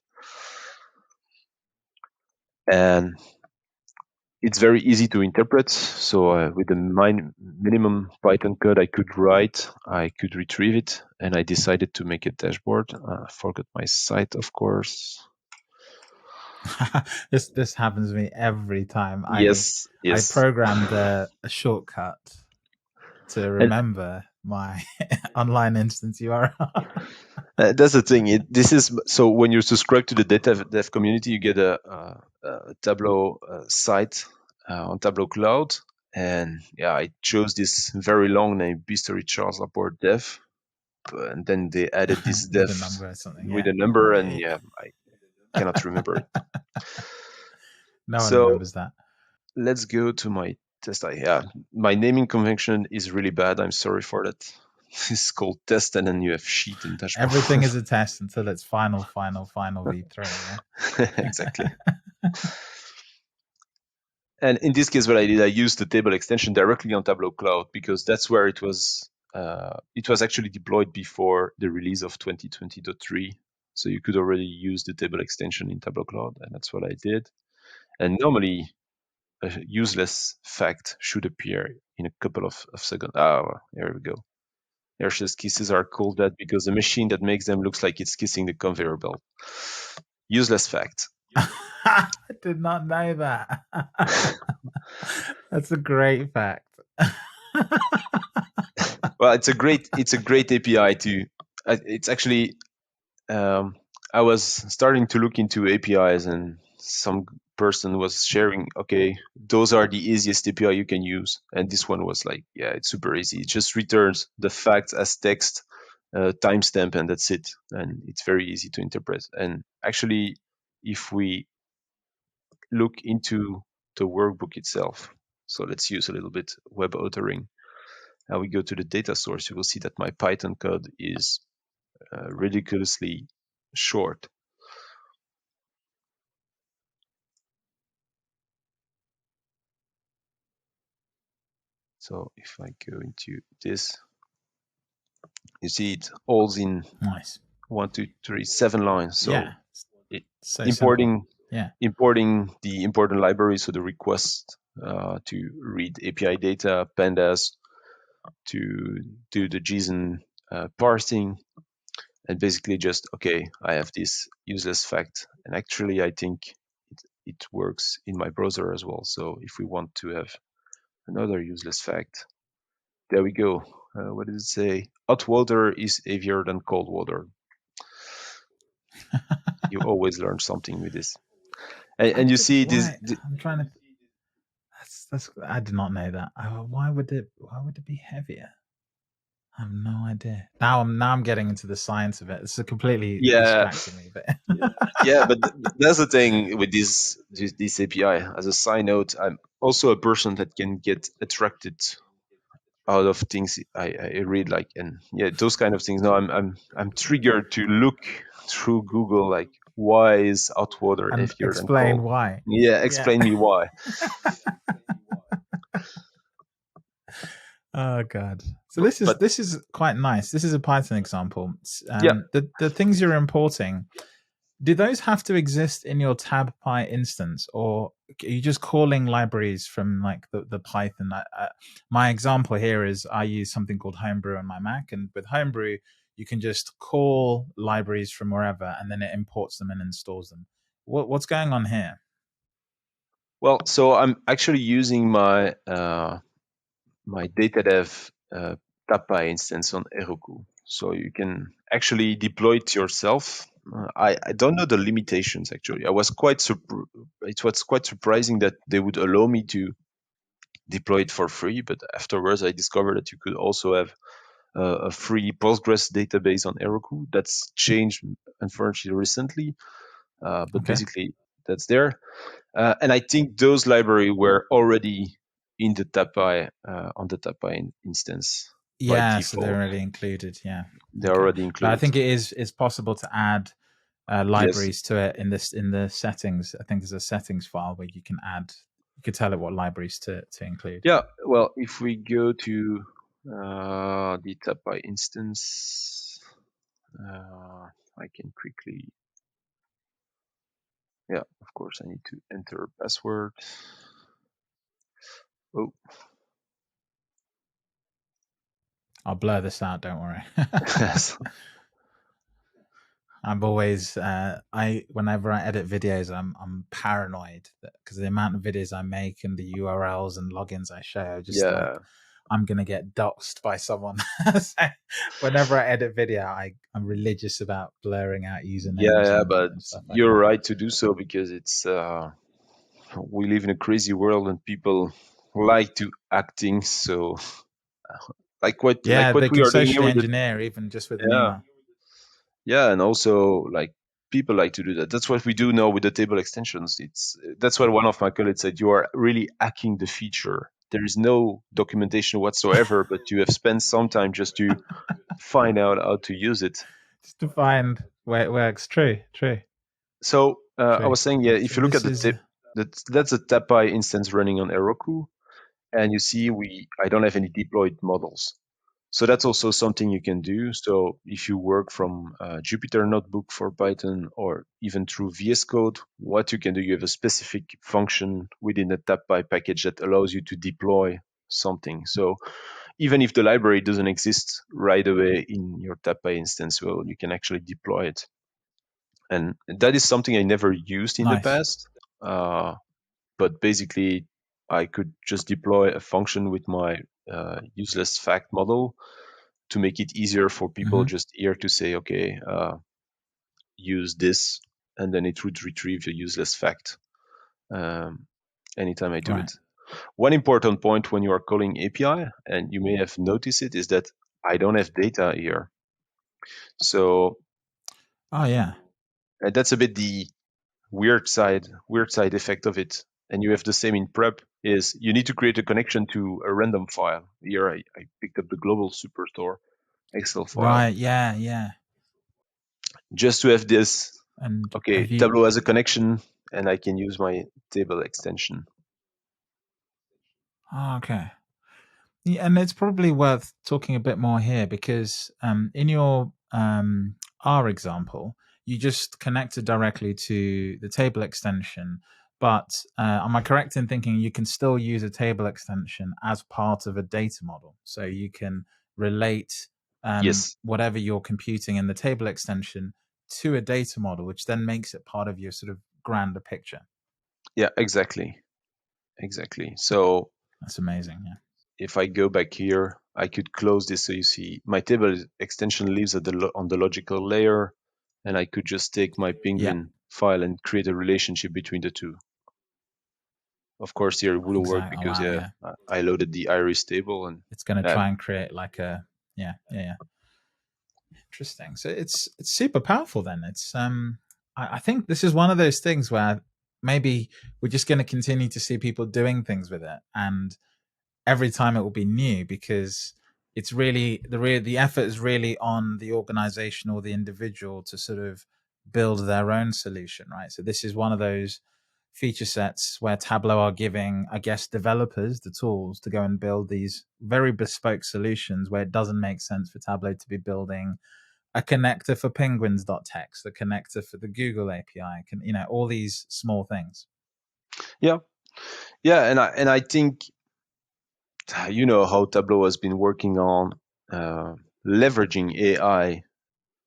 [SPEAKER 2] And it's very easy to interpret. So with the minimum Python code I could write, I could retrieve it, and I decided to make a dashboard. Forgot my site, of course.
[SPEAKER 1] This happens to me every time.
[SPEAKER 2] Yes,
[SPEAKER 1] I
[SPEAKER 2] yes.
[SPEAKER 1] programmed a shortcut to
[SPEAKER 2] And
[SPEAKER 1] remember my online instance URL.
[SPEAKER 2] that's the thing. This is so when you subscribe to the data dev community, you get a Tableau site on Tableau Cloud, and yeah, I chose this very long name, Bistory Charles Laporte Dev, and then they added this
[SPEAKER 1] With
[SPEAKER 2] dev
[SPEAKER 1] a number or something,
[SPEAKER 2] with
[SPEAKER 1] yeah.
[SPEAKER 2] a number, and yeah, I cannot remember it.
[SPEAKER 1] No one
[SPEAKER 2] So
[SPEAKER 1] remembers that.
[SPEAKER 2] let's go to my test. Yeah, my naming convention is really bad. I'm sorry for that. It's called test, and then you have sheet and
[SPEAKER 1] Everything
[SPEAKER 2] dashboard.
[SPEAKER 1] is a test until it's final v3, yeah.
[SPEAKER 2] Exactly. And in this case, what I did, I used the table extension directly on Tableau Cloud because that's where it was. It was actually deployed before the release of 2020.3. So you could already use the table extension in Tableau Cloud, and that's what I did. And normally, a useless fact should appear in a couple of seconds. Oh, here we go. Hershey's Kisses are called that because the machine that makes them looks like it's kissing the conveyor belt. Useless fact.
[SPEAKER 1] I did not know that. That's a great fact.
[SPEAKER 2] Well, it's a great API to. It's actually I was starting to look into APIs, and some person was sharing, okay, those are the easiest API you can use, and this one was like, yeah, it's super easy. It just returns the facts as text, timestamp, and that's it. And it's very easy to interpret. And actually, if we look into the workbook itself, so let's use a little bit web authoring. Now we go to the data source, you will see that my Python code is ridiculously short. So if I go into this, you see it all in
[SPEAKER 1] Nice.
[SPEAKER 2] 1, 2, 3, 7 lines. So
[SPEAKER 1] Yeah. So
[SPEAKER 2] importing
[SPEAKER 1] simple. Yeah.
[SPEAKER 2] importing the important library, so the request to read API data, pandas, to do the JSON parsing, and basically just, okay, I have this useless fact, and actually I think it works in my browser as well. So if we want to have another useless fact, there we go. What does it say? Hot water is heavier than cold water. You always learn something with this. And you see this.
[SPEAKER 1] I'm trying to. That's. I did not know that. Why would it be heavier? I have no idea. Now I'm getting into the science of it. It's completely distracting me. But
[SPEAKER 2] yeah, but that's the thing with this API. As a side note, I'm also a person that can get attracted out of things I read, like, and yeah, those kind of things. Now I'm triggered to look through Google, like, why is hot water
[SPEAKER 1] and
[SPEAKER 2] heavier than
[SPEAKER 1] explain
[SPEAKER 2] cold?
[SPEAKER 1] why.
[SPEAKER 2] Yeah, explain me why.
[SPEAKER 1] Oh god. So this is quite nice. This is a Python example.
[SPEAKER 2] Yeah.
[SPEAKER 1] The things you're importing, do those have to exist in your TabPy instance, or are you just calling libraries from like the Python? My example here is I use something called Homebrew on my Mac, and with Homebrew, you can just call libraries from wherever, and then it imports them and installs them. What's going on here?
[SPEAKER 2] Well, so I'm actually using my my data dev TabPy instance on Heroku. So you can actually deploy it yourself. I don't know the limitations actually. It was quite surprising that they would allow me to deploy it for free, but afterwards I discovered that you could also have a free Postgres database on Heroku. That's changed unfortunately recently, but
[SPEAKER 1] Okay.
[SPEAKER 2] basically that's there. And I think those libraries were already in the TabPy on the TabPy instance by
[SPEAKER 1] Yeah, so they're
[SPEAKER 2] default.
[SPEAKER 1] already included. Yeah.
[SPEAKER 2] They're
[SPEAKER 1] Okay.
[SPEAKER 2] already
[SPEAKER 1] But I
[SPEAKER 2] included.
[SPEAKER 1] think it's possible to add
[SPEAKER 2] Yes.
[SPEAKER 1] libraries to it in the settings. I think there's a settings file where you could tell it what libraries to include.
[SPEAKER 2] Yeah. Well, if we go to the TabPy instance, I can quickly. Yeah, of course, I need to enter a password. Oh.
[SPEAKER 1] I'll blur this out. Don't worry. I'm always whenever I edit videos, I'm paranoid because the amount of videos I make and the URLs and logins I show, just like I'm gonna get doxed by someone. So whenever I edit video, I'm religious about blurring out usernames.
[SPEAKER 2] Yeah,
[SPEAKER 1] and
[SPEAKER 2] but
[SPEAKER 1] stuff like
[SPEAKER 2] you're
[SPEAKER 1] that.
[SPEAKER 2] right to do so because it's we live in a crazy world and people like to act things. So like what
[SPEAKER 1] Yeah, they
[SPEAKER 2] we
[SPEAKER 1] can
[SPEAKER 2] are doing here
[SPEAKER 1] socially
[SPEAKER 2] with the
[SPEAKER 1] engineer even just with an
[SPEAKER 2] yeah
[SPEAKER 1] email.
[SPEAKER 2] yeah, and also like people like to do that. That's what we do now with the table extensions. That's what one of my colleagues said. You are really hacking the feature. There is no documentation whatsoever, but you have spent some time just to find out how to use it.
[SPEAKER 1] Just to find where it works. True.
[SPEAKER 2] So I was saying, yeah,
[SPEAKER 1] So
[SPEAKER 2] if you look at
[SPEAKER 1] this is
[SPEAKER 2] that's a TabPy instance running on Heroku, and you see I don't have any deployed models. So that's also something you can do. So if you work from Jupyter Notebook for Python or even through VS Code, what you can do, you have a specific function within the TabPy package that allows you to deploy something. So even if the library doesn't exist right away in your TabPy instance, well, you can actually deploy it. And that is something I never used in the
[SPEAKER 1] Nice.
[SPEAKER 2] past. But basically, I could just deploy a function with my useless fact model to make it easier for people
[SPEAKER 1] Hmm.
[SPEAKER 2] just here to say, okay, use this, and then it would retrieve the useless fact um, anytime I do
[SPEAKER 1] Right.
[SPEAKER 2] it. One important point when you are calling API, and you may have noticed it, is that I don't have data here. So
[SPEAKER 1] Oh yeah.
[SPEAKER 2] that's a bit the weird side effect of it. And you have the same in prep, is you need to create a connection to a random file. Here I picked up the global superstore Excel file
[SPEAKER 1] Right. Yeah. Yeah.
[SPEAKER 2] just to have this.
[SPEAKER 1] And
[SPEAKER 2] Okay,
[SPEAKER 1] have you?
[SPEAKER 2] Tableau has a connection, and I can use my table extension.
[SPEAKER 1] Oh, okay. Yeah, and it's probably worth talking a bit more here because in your R example, you just connected directly to the table extension. But am I correct in thinking you can still use a table extension as part of a data model? So you can relate
[SPEAKER 2] Yes.
[SPEAKER 1] whatever you're computing in the table extension to a data model, which then makes it part of your sort of grander picture.
[SPEAKER 2] Yeah, exactly. So
[SPEAKER 1] That's amazing. Yeah.
[SPEAKER 2] if I go back here, I could close this so you see my table extension lives at on the logical layer, and I could just take my
[SPEAKER 1] Yeah.
[SPEAKER 2] penguin file and create a relationship between the two. Of course, here it wouldn't work
[SPEAKER 1] Exactly. Oh,
[SPEAKER 2] because
[SPEAKER 1] wow.
[SPEAKER 2] yeah,
[SPEAKER 1] Yeah.
[SPEAKER 2] I loaded the iris table and
[SPEAKER 1] It's going to
[SPEAKER 2] uh,
[SPEAKER 1] try and create like a yeah. Interesting. So it's super powerful. Then I think this is one of those things where maybe we're just going to continue to see people doing things with it, and every time it will be new because it's really the effort is really on the organization or the individual to sort of build their own solution, right? So this is one of those feature sets where Tableau are giving, I guess, developers the tools to go and build these very bespoke solutions where it doesn't make sense for Tableau to be building a connector for penguins.txt, a connector for the Google API, all these small things.
[SPEAKER 2] yeah, and I think you know how Tableau has been working on uh, leveraging AI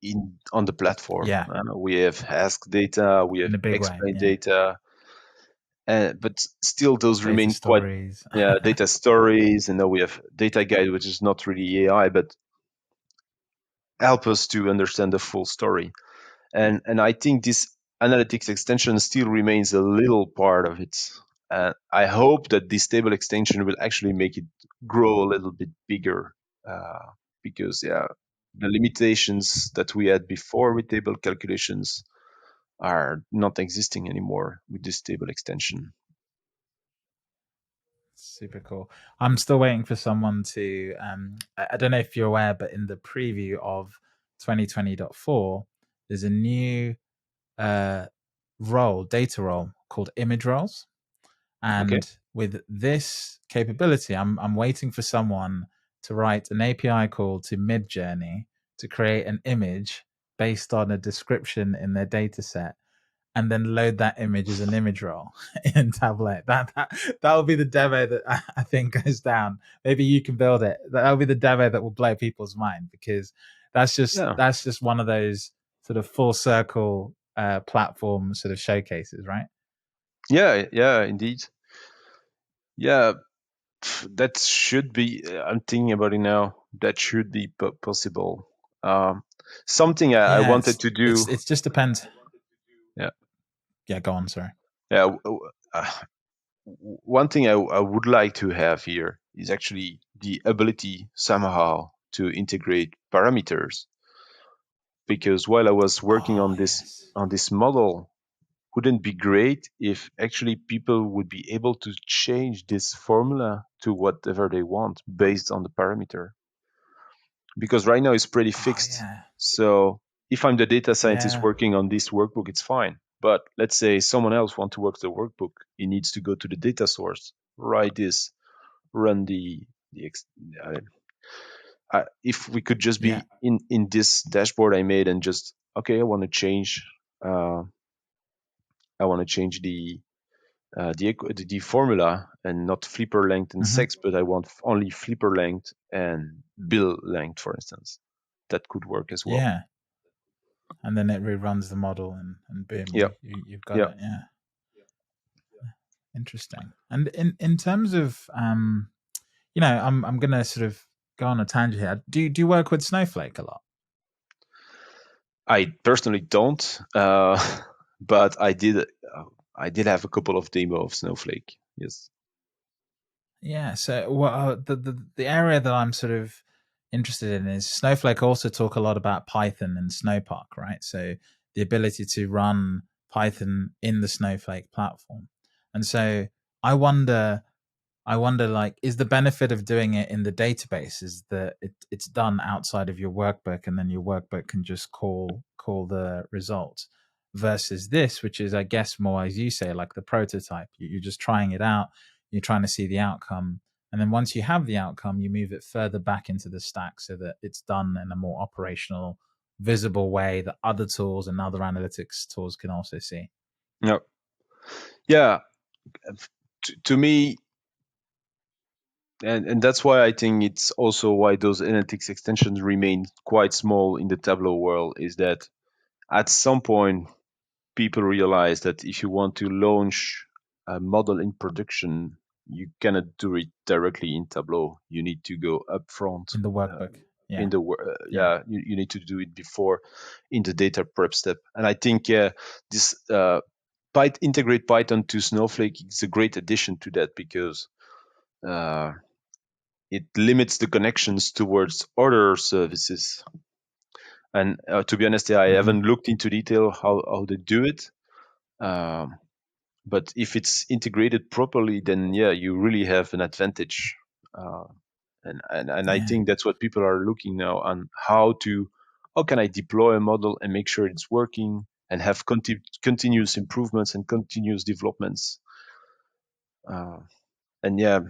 [SPEAKER 2] in on the platform.
[SPEAKER 1] Yeah,
[SPEAKER 2] We have ask data, we have
[SPEAKER 1] in a big way.
[SPEAKER 2] explain
[SPEAKER 1] Yeah.
[SPEAKER 2] data, but still those
[SPEAKER 1] Data
[SPEAKER 2] remain quite
[SPEAKER 1] stories.
[SPEAKER 2] data stories. And now we have data guide, which is not really AI, but help us to understand the full story. And I think this analytics extension still remains a little part of it. I hope that this table extension will actually make it grow a little bit bigger, because yeah, the limitations that we had before with table calculations are not existing anymore with this table extension.
[SPEAKER 1] Super cool. I'm still waiting for someone to. I don't know if you're aware, but in the preview of 2020.4, there's a new uh, data role called image roles.
[SPEAKER 2] Okay.
[SPEAKER 1] And with this capability, I'm waiting for someone to write an API call to Midjourney to create an image based on a description in their data set and then load that image as an image role in Tableau. That will be the demo that I think goes down. Maybe you can build it. That'll be the demo that will blow people's mind because
[SPEAKER 2] Yeah.
[SPEAKER 1] that's just one of those sort of full circle platform sort of showcases, right?
[SPEAKER 2] Yeah. Yeah. Indeed. Yeah. That should be. I'm thinking about it now. That should be possible. Um, something I
[SPEAKER 1] Yeah,
[SPEAKER 2] wanted to do.
[SPEAKER 1] it's just depends.
[SPEAKER 2] Yeah.
[SPEAKER 1] Yeah, go on. Sorry.
[SPEAKER 2] Yeah. Uh, One thing I would like to have here is actually the ability somehow to integrate parameters. Because while I was working
[SPEAKER 1] Oh
[SPEAKER 2] on this
[SPEAKER 1] yes.
[SPEAKER 2] on this model, wouldn't be great if actually people would be able to change this formula to whatever they want based on the parameter? Because right now it's pretty
[SPEAKER 1] Oh
[SPEAKER 2] fixed.
[SPEAKER 1] yeah.
[SPEAKER 2] So if I'm the data scientist
[SPEAKER 1] Yeah.
[SPEAKER 2] working on this workbook, it's fine. But let's say someone else wants to work the workbook, he needs to go to the data source, write this, run the if we could just
[SPEAKER 1] Yeah.
[SPEAKER 2] be in this dashboard I made and just, okay, I want to change uh, the formula and not flipper length and
[SPEAKER 1] Hmm.
[SPEAKER 2] sex, but I want only flipper length and bill length, for instance. That could work as well.
[SPEAKER 1] Yeah. And then it reruns the model, and boom,
[SPEAKER 2] Yeah,
[SPEAKER 1] you've got
[SPEAKER 2] yeah.
[SPEAKER 1] it. Yeah. Interesting. And in terms of I'm gonna sort of go on a tangent here. Do you work with Snowflake a lot?
[SPEAKER 2] I personally don't, but I did have a couple of demo of Snowflake. Yes.
[SPEAKER 1] Yeah. So, the area that I'm sort of interested in is Snowflake also talk a lot about Python and Snowpark, right? So the ability to run Python in the Snowflake platform. And so I wonder, like, is the benefit of doing it in the database is that it's done outside of your workbook, and then your workbook can just call the result, versus this, which is, I guess, more, as you say, like the prototype. You're just trying it out, you're trying to see the outcome, and then once you have the outcome, you move it further back into the stack so that it's done in a more operational, visible way that other tools and other analytics tools can also see.
[SPEAKER 2] No. Yeah. To me, and that's why I think it's also why those analytics extensions remain quite small in the Tableau world, is that at some point people realize that if you want to launch a model in production, you cannot do it directly in Tableau. You need to go upfront
[SPEAKER 1] In the
[SPEAKER 2] uh,
[SPEAKER 1] workbook.
[SPEAKER 2] in
[SPEAKER 1] Yeah.
[SPEAKER 2] the
[SPEAKER 1] Yeah.
[SPEAKER 2] yeah. You need to do it before in the data prep step. And I think this integrate Python to Snowflake is a great addition to that, because uh, it limits the connections towards other services. And to be honest, I
[SPEAKER 1] Hmm.
[SPEAKER 2] haven't looked into detail how they do it. Um, but if it's integrated properly, then yeah, you really have an advantage. Uh, and I
[SPEAKER 1] Yeah.
[SPEAKER 2] think that's what people are looking now on, how can I deploy a model and make sure it's working and have continuous improvements and continuous developments. Uh, and yeah,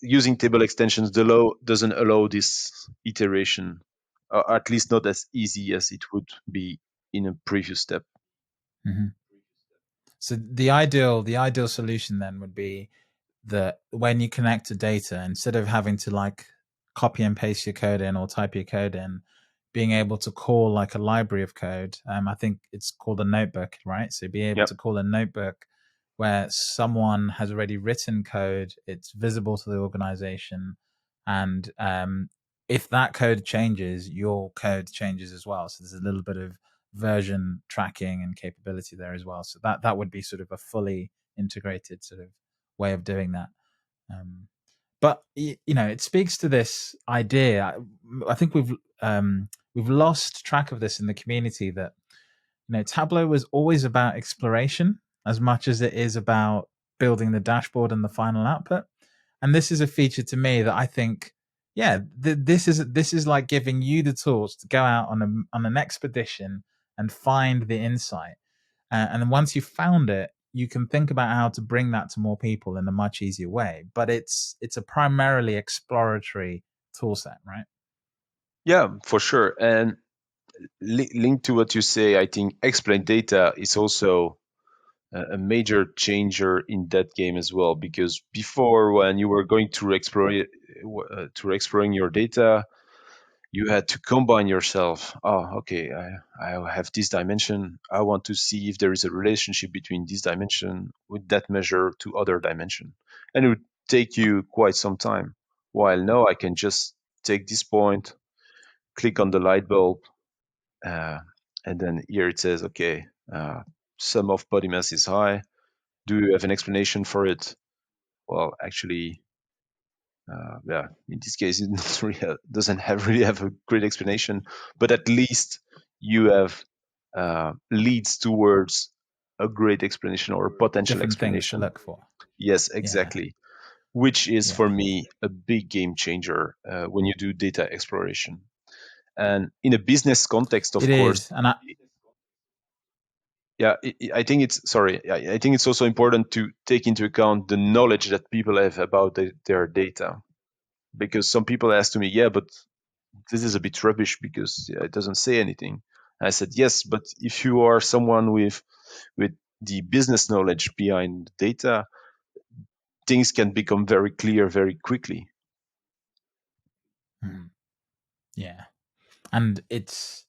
[SPEAKER 2] using table extensions doesn't allow this iteration, at least not as easy as it would be in a previous step.
[SPEAKER 1] Hmm. So the ideal solution then would be that when you connect to data, instead of having to like copy and paste your code in or type your code in, being able to call like a library of code. I think it's called a notebook, right? So be able
[SPEAKER 2] Yep.
[SPEAKER 1] to call a notebook where someone has already written code, it's visible to the organization, and if that code changes, your code changes as well. So there's a little bit of version tracking and capability there as well. So that would be sort of a fully integrated sort of way of doing that. Um, but it speaks to this idea. I think we've lost track of this in the community, that Tableau was always about exploration as much as it is about building the dashboard and the final output. And this is a feature to me that I think, yeah, this is like giving you the tools to go out on an expedition and find the insight. And then once you've found it, you can think about how to bring that to more people in a much easier way. But it's a primarily exploratory tool set, right?
[SPEAKER 2] Yeah, for sure. And linked to what you say, I think explain data is also a major changer in that game as well. Because before, when you were going through exploring your data, you had to combine yourself. Oh, okay, I have this dimension. I want to see if there is a relationship between this dimension with that measure to other dimension, and it would take you quite some time. While now I can just take this point, click on the light bulb, uh, and then here it says, okay, sum of body mass is high. Do you have an explanation for it? Well, actually, yeah, in this case, it doesn't really have a great explanation, but at least you have leads towards a great explanation or a potential
[SPEAKER 1] Different things to
[SPEAKER 2] explanation.
[SPEAKER 1] look for.
[SPEAKER 2] Yes,
[SPEAKER 1] Yeah,
[SPEAKER 2] exactly. Which is
[SPEAKER 1] yeah,
[SPEAKER 2] for me a big game changer when you do data exploration. And in a business context,
[SPEAKER 1] it
[SPEAKER 2] of course,
[SPEAKER 1] is. And
[SPEAKER 2] yeah, I think it's sorry. I think it's also important to take into account the knowledge that people have about their data, because some people ask to me, yeah, but this is a bit rubbish because it doesn't say anything. I said, yes, but if you are someone with the business knowledge behind data, things can become very clear very quickly.
[SPEAKER 1] Mhm. Yeah, and it's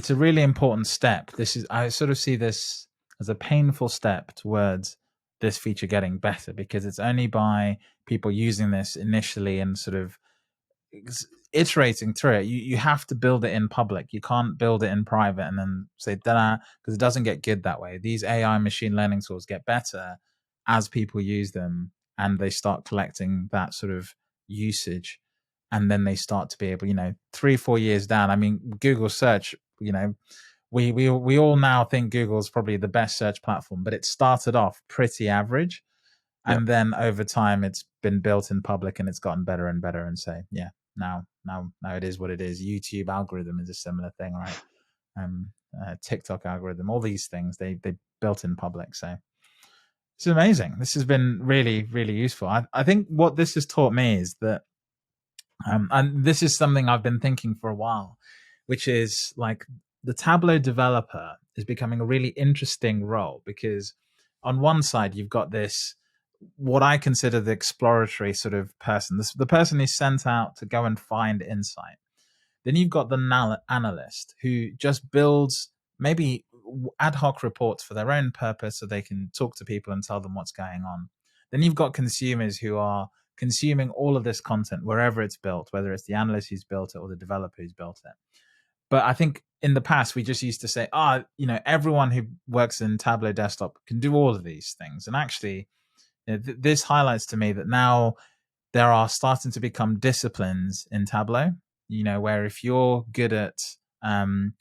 [SPEAKER 1] a really important step. I sort of see this as a painful step towards this feature getting better, because it's only by people using this initially and sort of iterating through it. You have to build it in public. You can't build it in private and then say da, because it doesn't get good that way. These AI machine learning tools get better as people use them and they start collecting that sort of usage, and then they start to be able, 3-4 years down. I mean, Google search, we all now think Google's probably the best search platform, but it started off pretty average,
[SPEAKER 2] Yeah.
[SPEAKER 1] and then over time it's been built in public and it's gotten better and better. And so yeah, now it is what it is. YouTube algorithm is a similar thing, right? TikTok algorithm, all these things they built in public. So it's amazing. This has been really, really useful. I think what this has taught me is that, and this is something I've been thinking for a while, which is like the Tableau developer is becoming a really interesting role, because on one side you've got this, what I consider the exploratory sort of person, the person who's sent out to go and find insight. Then you've got the analyst who just builds maybe ad hoc reports for their own purpose so they can talk to people and tell them what's going on. Then you've got consumers who are consuming all of this content wherever it's built, whether it's the analyst who's built it or the developer who's built it. But I think in the past we just used to say, everyone who works in Tableau Desktop can do all of these things. And actually, this highlights to me that now there are starting to become disciplines in Tableau, where if you're good at, I'm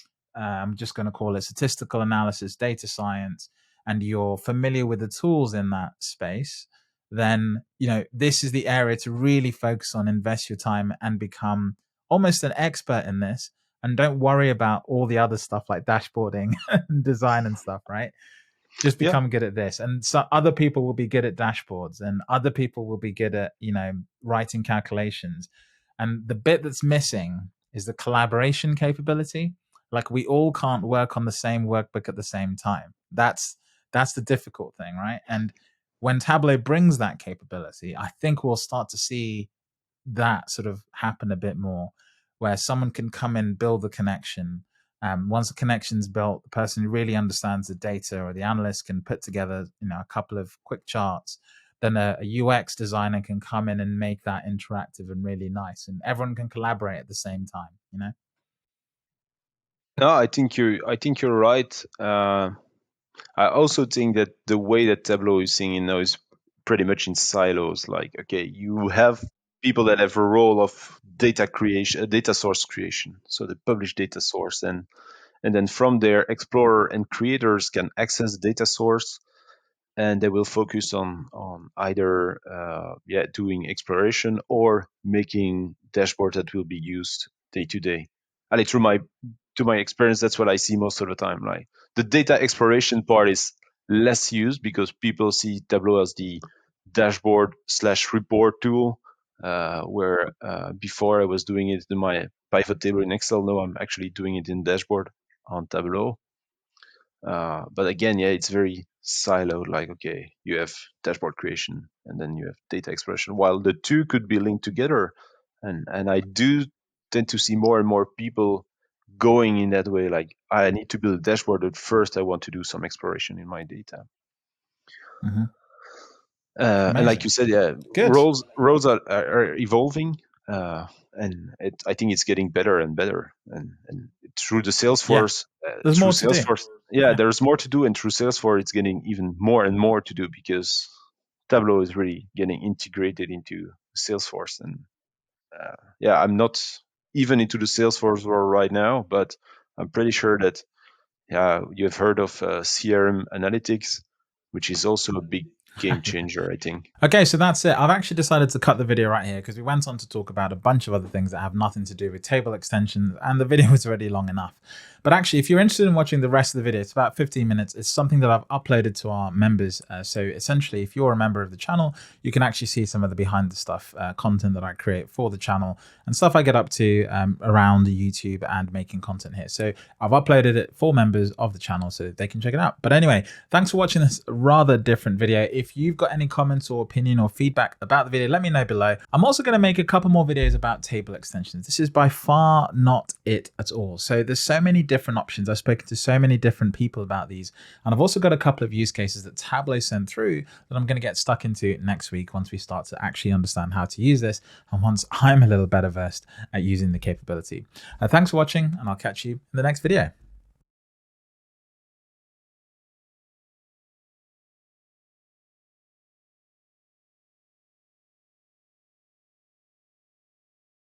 [SPEAKER 1] just going to call it statistical analysis, data science, and you're familiar with the tools in that space, then, this is the area to really focus on, invest your time and become almost an expert in this. And don't worry about all the other stuff like dashboarding and design and stuff, right? Just
[SPEAKER 2] Yeah.
[SPEAKER 1] become good at this, and so other people will be good at dashboards, and other people will be good at writing calculations. And the bit that's missing is the collaboration capability. Like, we all can't work on the same workbook at the same time. That's the difficult thing, right? And when Tableau brings that capability, I think we'll start to see that sort of happen a bit more, where someone can come in, build the connection. Once the connection's built, the person who really understands the data or the analyst can put together, a couple of quick charts. Then a UX designer can come in and make that interactive and really nice, and everyone can collaborate at the same time.
[SPEAKER 2] No, I think you're right. I also think that the way that Tableau is seeing it now is pretty much in silos. Like, okay, you have people that have a role of data creation, data source creation. So they publish data source, and then from there, explorer and creators can access data source, and they will focus on either doing exploration or making dashboards that will be used day to day. And through my to my experience, that's what I see most of the time. Like, the data exploration part is less used because people see Tableau as the dashboard slash report tool, where before I was doing it in my pivot table in Excel. Now I'm actually doing it in dashboard on Tableau. But again, yeah, it's very siloed. Like, okay, you have dashboard creation and then you have data exploration, while the two could be linked together. And I do tend to see more and more people going in that way. Like, I need to build a dashboard, but first I want to do some exploration in my data.
[SPEAKER 1] Mm-hmm.
[SPEAKER 2] And like you
[SPEAKER 1] Amazing.
[SPEAKER 2] said, yeah,
[SPEAKER 1] Good.
[SPEAKER 2] roles are evolving, and I think it's getting better and better. And through the
[SPEAKER 1] Yeah,
[SPEAKER 2] Salesforce,
[SPEAKER 1] there's more to do.
[SPEAKER 2] yeah,
[SPEAKER 1] Yeah.
[SPEAKER 2] there's more to do, and through Salesforce, it's getting even more and more to do because Tableau is really getting integrated into Salesforce. And yeah, I'm not even into the Salesforce world right now, but I'm pretty sure that, yeah, you've heard of CRM analytics, which is also a big game changer, I think.
[SPEAKER 1] Okay, so that's it. I've actually decided to cut the video right here because we went on to talk about a bunch of other things that have nothing to do with table extensions, and the video was already long enough. But actually, if you're interested in watching the rest of the video, it's about 15 minutes. It's something that I've uploaded to our members. So essentially, if you're a member of the channel, you can actually see some of the behind the stuff content that I create for the channel and stuff I get up to around YouTube and making content here. So I've uploaded it for members of the channel so they can check it out. But anyway, thanks for watching this rather different video. If you've got any comments or opinion or feedback about the video, let me know below. I'm also going to make a couple more videos about table extensions. This is by far not it at all. So there's so many different options. I've spoken to so many different people about these. And I've also got a couple of use cases that Tableau sent through that I'm going to get stuck into next week once we start to actually understand how to use this and once I'm a little better versed at using the capability. Thanks for watching, and I'll catch you in the next video.